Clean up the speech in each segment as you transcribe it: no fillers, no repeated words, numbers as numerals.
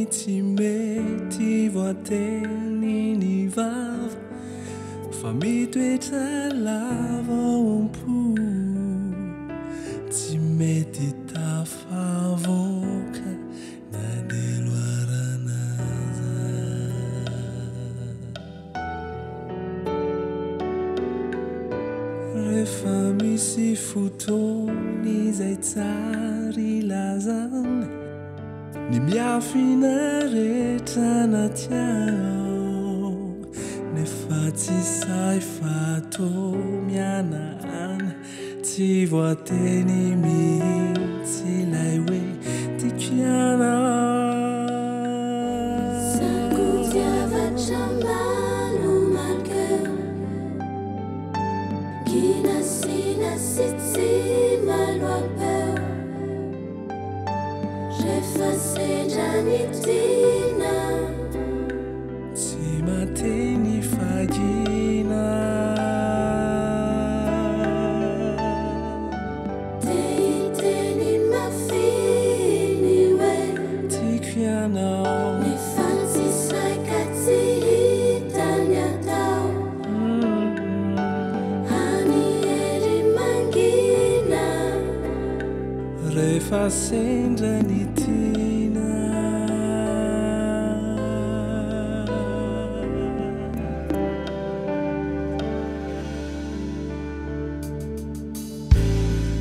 tsy mety voateniny vava fa mitoetra lava ompo tsy mety tafavoaka na de loaranaza rehefa misy fotoany izay tsary lazana ny miafina rehetra natiao nefa tsy say fato mianana tsy voateny mihitsy ilay hoe tikiana sakutiavatra mbalo malkeo kinasina sy tsy maloapeo rehefa sendra nitina tsy mateny fagina teiteny mafiny hoe tiako ianao nefa tsy saika tsy hitany atao any ery mangina rehefa sendra nitina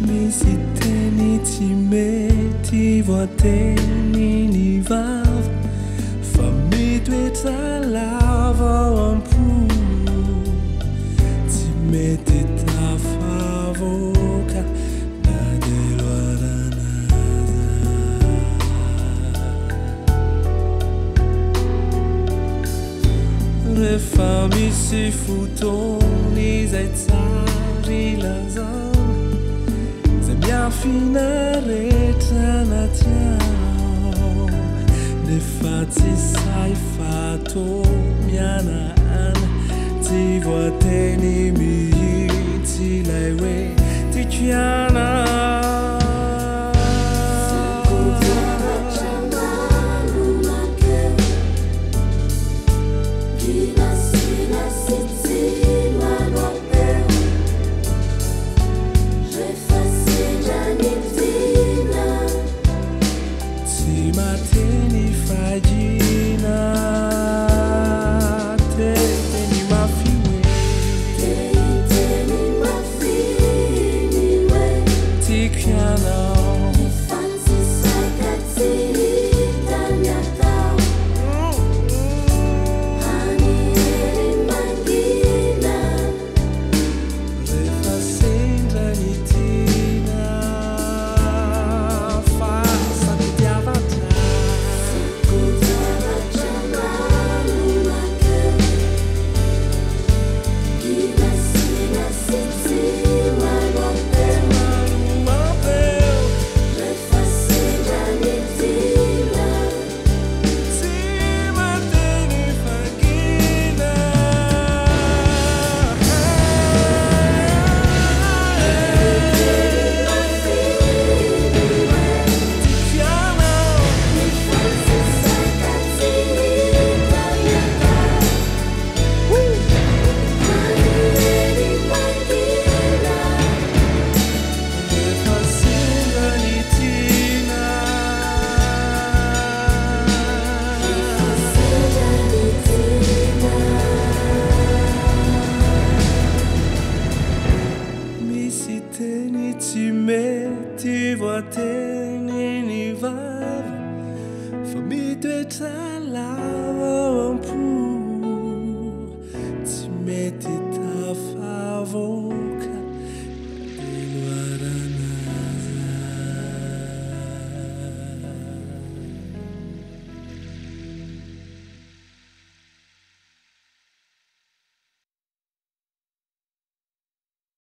misy teny tsy mety voateniny vava fa mitoetra lava ampo tsy mety tafavoaka na de loaranaza rehefa misy fotoany izay tsary lazana miafina rehetra natiao nefa tsy say fato mianana tsy voateny mihitsy ilay hoe tikiana sakutiavatra mbalo malkeo